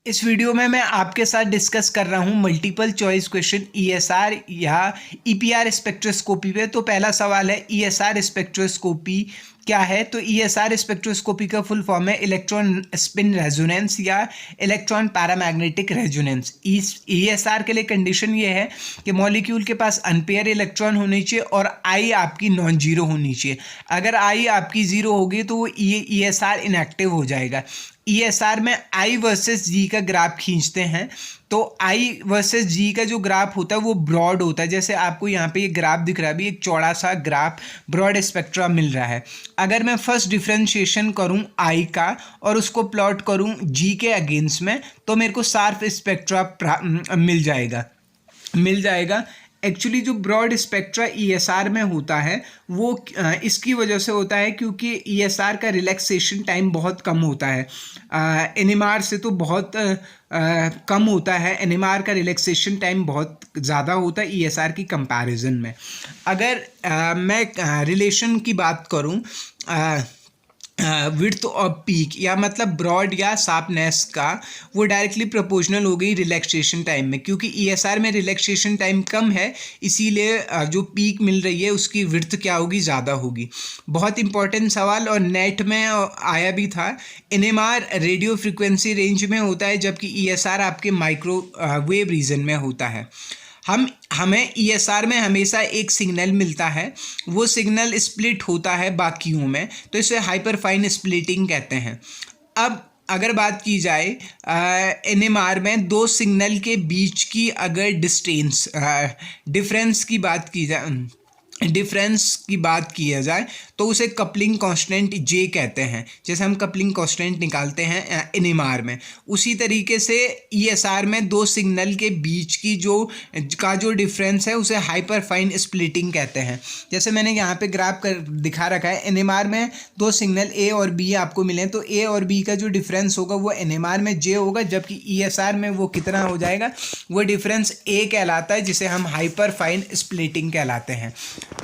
इस वीडियो में मैं आपके साथ डिस्कस कर रहा हूं मल्टीपल चॉइस क्वेश्चन ईएसआर या ईपीआर स्पेक्ट्रोस्कोपी पे। तो पहला सवाल है ईएसआर स्पेक्ट्रोस्कोपी क्या है। तो ईएसआर स्पेक्ट्रोस्कोपी का फुल फॉर्म है इलेक्ट्रॉन स्पिन रेजोनेंस या इलेक्ट्रॉन पैरामैग्नेटिक रेजोनेंस। ईएसआर के लिए कंडीशन ये है कि मॉलिक्यूल के पास अनपेयर इलेक्ट्रॉन होने चाहिए और आई आपकी नॉन जीरो होनी चाहिए। अगर आई आपकी जीरो होगी तो वो ईएसआर इनएक्टिव हो जाएगा। ईएसआर में आई वर्सेस जी का ग्राफ खींचते हैं तो आई वर्सेस जी का जो ग्राफ होता है वो ब्रॉड होता है। जैसे आपको यहाँ पे ये ग्राफ दिख रहा है, अभी एक चौड़ा सा ग्राफ ब्रॉड स्पेक्ट्रा मिल रहा है। अगर मैं फर्स्ट डिफरेंशिएशन करूँ आई का और उसको प्लॉट करूँ जी के अगेंस्ट में तो मेरे को शार्प स्पेक्ट्रा मिल जाएगा। एक्चुअली जो ब्रॉड स्पेक्ट्रा ईएसआर में होता है वो इसकी वजह से होता है क्योंकि ईएसआर का रिलैक्सेशन टाइम बहुत कम होता है। एनएमआर से तो बहुत कम होता है। एनएमआर का रिलैक्सेशन टाइम बहुत ज़्यादा होता है ईएसआर की कंपैरिजन में। अगर मैं रिलेशन की बात करूँ विड्थ ऑफ पीक या मतलब ब्रॉड या शार्पनेस का, वो डायरेक्टली प्रोपोर्शनल हो गई रिलैक्सेशन टाइम में। क्योंकि ईएसआर में रिलैक्सेशन टाइम कम है इसीलिए जो पीक मिल रही है उसकी विड्थ क्या होगी, ज़्यादा होगी। बहुत इंपॉर्टेंट सवाल और नेट में आया भी था। एनएमआर रेडियो फ्रिक्वेंसी रेंज में होता है जबकि ईएसआर आपके माइक्रोवेव रीजन में होता है। हमें ईएसआर में हमेशा एक सिग्नल मिलता है, वो सिग्नल स्प्लिट होता है बाकियों में, तो इसे हाइपरफाइन स्प्लिटिंग कहते हैं। अब अगर बात की जाए एनएमआर में दो सिग्नल के बीच की अगर डिफरेंस की बात किया जाए तो उसे कपलिंग कांस्टेंट जे कहते हैं। जैसे हम कपलिंग कांस्टेंट निकालते हैं एनएमआर में, उसी तरीके से ईएसआर में दो सिग्नल के बीच की जो डिफरेंस है उसे हाइपरफाइन स्प्लिटिंग कहते हैं। जैसे मैंने यहाँ पे ग्राफ कर दिखा रखा है, एनएमआर में दो सिग्नल ए और बी आपको मिले तो ए और बी का जो डिफरेंस होगा वो एनएमआर में जे होगा, जबकि ईएसआर में वो कितना हो जाएगा, वो डिफरेंस ए कहलाता है, जिसे हम हाइपरफाइन स्प्लिटिंग कहलाते हैं।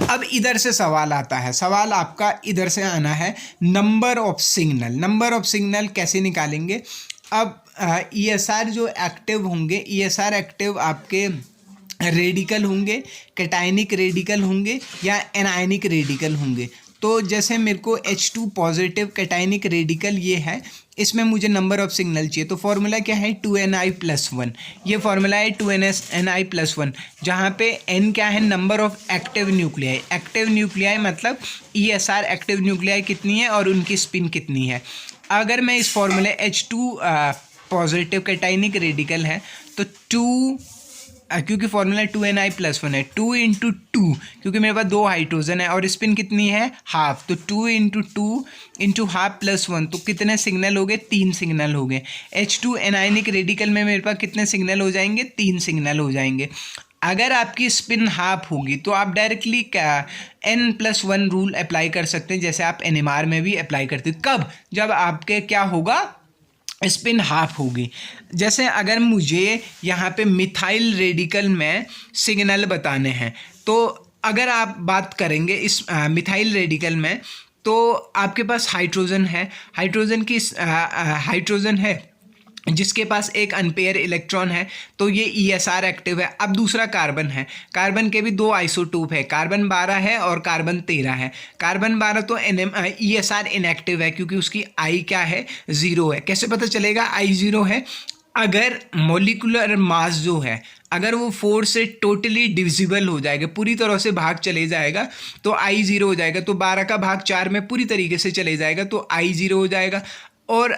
अब इधर से सवाल आता है, सवाल आपका इधर से आना है नंबर ऑफ सिग्नल कैसे निकालेंगे। अब ईएसआर जो एक्टिव होंगे, ईएसआर एक्टिव आपके रेडिकल होंगे, कैटायनिक रेडिकल होंगे या एनायनिक रेडिकल होंगे। तो जैसे मेरे को H2 पॉजिटिव कैटायनिक रेडिकल ये है, इसमें मुझे नंबर ऑफ सिग्नल चाहिए। तो फॉर्मूला क्या है, 2ni+1। ये फॉर्मूला है 2ni+1, जहाँ पे n क्या है, number of active nuclei. Active nuclei मतलब ईएसआर एक्टिव न्यूक्लियाई कितनी है और उनकी स्पिन कितनी है। अगर मैं इस फॉर्मूले H2 पॉजिटिव कैटायनिक रेडिकल है तो 2 क्योंकि फॉर्मूला 2ni+1 है, 2 × 2 क्योंकि मेरे पास दो हाइड्रोजन है और स्पिन कितनी है, हाफ, तो 2 × 2 × हाफ +1, तो कितने सिग्नल हो गए, 3 सिग्नल हो गए। H2 एनायनिक रेडिकल में मेरे पास कितने सिग्नल हो जाएंगे, 3 सिग्नल हो जाएंगे। अगर आपकी स्पिन हाफ होगी तो आप डायरेक्टली n+1 रूल अप्लाई कर सकते हैं, जैसे आप एनएमआर में भी अप्लाई करते हैं। कब, जब आपके क्या होगा, स्पिन हाफ होगी। जैसे अगर मुझे यहाँ पे मिथाइल रेडिकल में सिग्नल बताने हैं तो अगर आप बात करेंगे इस मिथाइल रेडिकल में तो आपके पास हाइड्रोजन है जिसके पास एक अनपेयर इलेक्ट्रॉन है, तो ये ईएसआर एक्टिव है। अब दूसरा कार्बन है, कार्बन के भी दो आइसोटोप है, कार्बन 12 है और कार्बन 13 है। कार्बन 12 तो ईएसआर इनएक्टिव है क्योंकि उसकी आई क्या है, 0 है। कैसे पता चलेगा आई 0 है, अगर मोलिकुलर मास जो है अगर वो 4 से टोटली डिविजिबल हो जाएगा, पूरी तरह से भाग चले जाएगा तो आई 0 हो जाएगा। तो 12 का भाग 4 में पूरी तरीके से चले जाएगा तो आई 0 हो जाएगा। और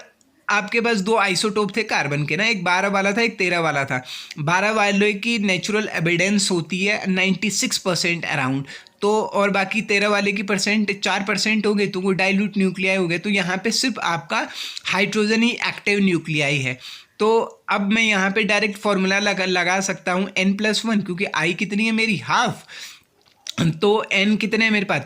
आपके पास दो आइसोटोप थे कार्बन के ना, एक 12 वाला था, एक 13 वाला था। 12 वाले की नेचुरल एविडेंस होती है 96% अराउंड, तो और बाकी 13 वाले की परसेंट 4% हो गए, तो वो डाइल्यूट न्यूक्लियाई हो गए। तो यहाँ पे सिर्फ आपका हाइड्रोजन ही एक्टिव न्यूक्लियाई है। तो अब मैं यहाँ पे डायरेक्ट फॉर्मूला लगा सकता हूँ n+1, क्योंकि आई कितनी है मेरी, हाफ, तो n कितने हैं मेरे पास,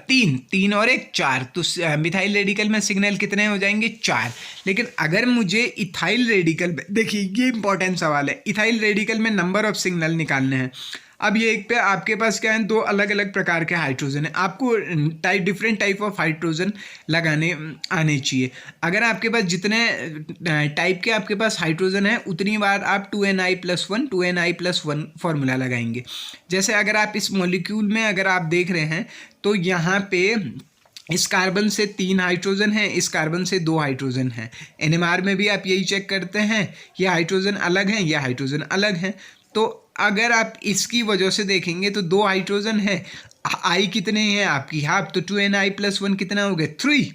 3 और 1 4, तो मिथाइल रेडिकल में सिग्नल कितने हो जाएंगे, 4। लेकिन अगर मुझे इथाइल रेडिकल में, देखिए ये इंपॉर्टेंट सवाल है, इथाइल रेडिकल में नंबर ऑफ सिग्नल निकालने हैं। अब ये एक पे आपके पास क्या है, दो अलग अलग प्रकार के हाइड्रोजन है, आपको डिफरेंट टाइप ऑफ हाइड्रोजन लगाने आने चाहिए। अगर आपके पास जितने टाइप के आपके पास हाइड्रोजन है उतनी बार आप 2ni+1 फॉर्मूला लगाएंगे। जैसे अगर आप इस मॉलिक्यूल में अगर आप देख रहे हैं तो यहाँ पे इस कार्बन से 3 हाइड्रोजन है, इस कार्बन से 2 हाइड्रोजन है। एनएमआर में भी आप यही चेक करते हैं, ये हाइड्रोजन अलग हैं, ये हाइड्रोजन अलग हैं। तो अगर आप इसकी वजह से देखेंगे तो 2 हाइड्रोजन है, आई कितने हैं आपकी हाफ, तो 2ni+1 कितना हो गया 3,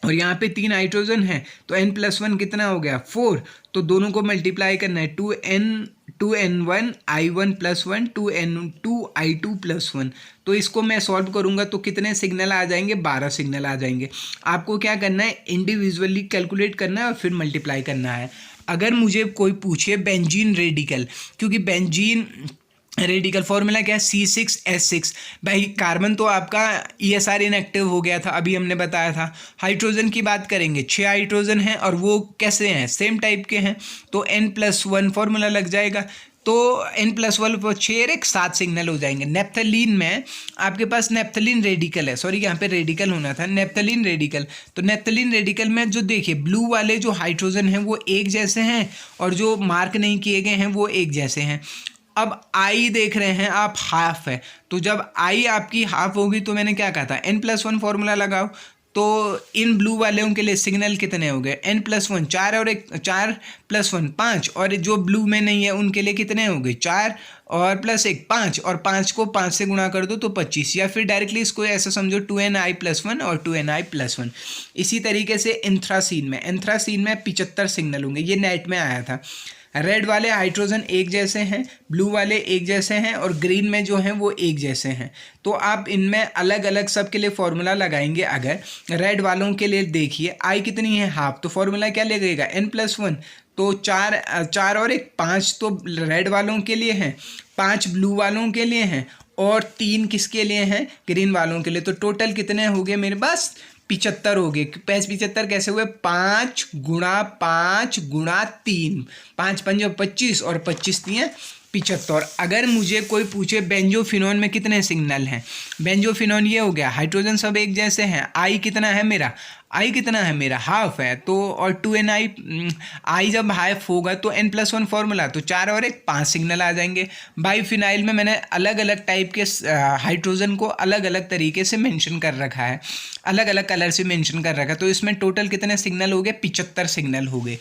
और यहाँ पे 3 हाइड्रोजन है तो n+1 कितना हो गया 4। तो दोनों को मल्टीप्लाई करना है, 2n1 i1+1 2n2 i2+1। तो इसको मैं सॉल्व करूँगा तो कितने सिग्नल आ जाएंगे, 12 सिग्नल आ जाएंगे। आपको क्या करना है, इंडिविजुअली कैलकुलेट करना है और फिर मल्टीप्लाई करना है। अगर मुझे कोई पूछे बेंजीन रेडिकल, क्योंकि बेंजीन रेडिकल फॉर्मूला क्या है, C6H6। भाई कार्बन तो आपका ESR इनएक्टिव हो गया था, अभी हमने बताया था। हाइड्रोजन की बात करेंगे, 6 हाइड्रोजन हैं और वो कैसे हैं, सेम टाइप के हैं, तो n+1 फॉर्मूला लग जाएगा। तो n+1 पर 6 7 सिग्नल हो जाएंगे। नेप्थलीन में आपके पास नेप्थलीन रेडिकल है, सॉरी यहाँ पे रेडिकल होना था, नेप्थलीन रेडिकल। तो नेप्थलीन रेडिकल में जो देखिए ब्लू वाले जो हाइड्रोजन हैं वो एक जैसे हैं और जो मार्क नहीं किए गए हैं वो एक जैसे हैं। अब आई देख रहे हैं आप हाफ है, तो जब आई आपकी हाफ होगी तो मैंने क्या कहा था, n+1 फॉर्मूला लगाओ। तो इन ब्लू वालों के लिए सिग्नल कितने हो गए, n+1 4 और 4+1 5, और जो ब्लू में नहीं है उनके लिए कितने हो गए 4 और +1 5, और 5 को 5 से गुणा कर दो तो 25, या फिर डायरेक्टली इसको ऐसा समझो 2ni+1 और 2ni+1। इसी तरीके से एंथ्रासीन में 75 सिग्नल होंगे, ये नेट में आया था। रेड वाले हाइड्रोजन एक जैसे हैं, ब्लू वाले एक जैसे हैं, और ग्रीन में जो हैं वो एक जैसे हैं। तो आप इनमें अलग अलग सब के लिए फॉर्मूला लगाएंगे। अगर रेड वालों के लिए देखिए आई कितनी है हाफ, तो फॉर्मूला क्या लगेगा n+1, तो 4 और 1 5 तो रेड वालों के लिए हैं, 5 ब्लू वालों के लिए हैं, और 3 किसके लिए हैं, ग्रीन वालों के लिए। तो टोटल कितने हो गए मेरे पास 75 हो गए। 75 कैसे हुए, 5 × 5 × 3, 5 5 25 और 25 3 75। अगर मुझे कोई पूछे बेंजोफिनोन में कितने सिग्नल हैं, बेंजोफिनोन ये हो गया, हाइड्रोजन सब एक जैसे हैं, आई कितना है मेरा, आई कितना है मेरा हाफ है, तो और 2ni आई जब हाफ होगा तो n+1 फॉर्मूला, तो 4 और 1 5 सिग्नल आ जाएंगे। बाईफिनाइल में मैंने अलग अलग टाइप के हाइड्रोजन को अलग अलग तरीके से मेंशन कर रखा है, अलग अलग कलर से मेंशन कर रखा है। तो इसमें टोटल कितने सिग्नल हो गए, 75 सिग्नल हो गए।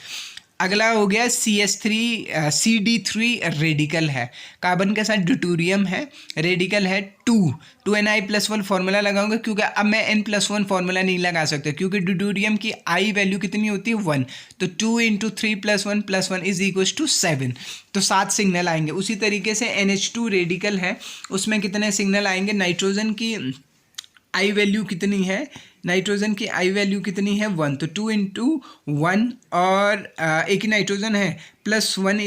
अगला हो गया CD3 रेडिकल है, कार्बन के साथ ड्यूटेरियम है, रेडिकल है 2ni+1 फॉर्मूला लगाऊंगा, क्योंकि अब मैं n+1 फॉर्मूला नहीं लगा सकता क्योंकि ड्यूटेरियम की आई वैल्यू कितनी होती है 1, तो 2 × 3 + 1 + 1 = 7, तो 7 सिग्नल आएंगे। उसी तरीके से NH2 रेडिकल है, उसमें कितने सिग्नल आएंगे, नाइट्रोजन की आई वैल्यू कितनी है, नाइट्रोजन की आई वैल्यू कितनी है 1, तो 2 × 1 और एक ही नाइट्रोजन है +1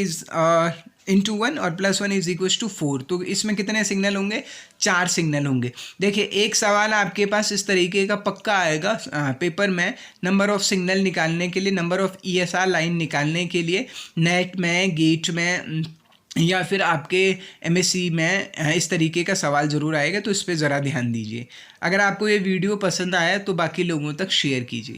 × 1 और +1 = 4, तो इसमें कितने सिग्नल होंगे, 4 सिग्नल होंगे। देखिए एक सवाल आपके पास इस तरीके का पक्का आएगा पेपर में, नंबर ऑफ सिग्नल निकालने के लिए, नंबर ऑफ ESR लाइन निकालने के लिए, नेट में, गेट में या फिर आपके MSc में इस तरीके का सवाल ज़रूर आएगा, तो इस पर ज़रा ध्यान दीजिए। अगर आपको ये वीडियो पसंद आया तो बाकी लोगों तक शेयर कीजिए।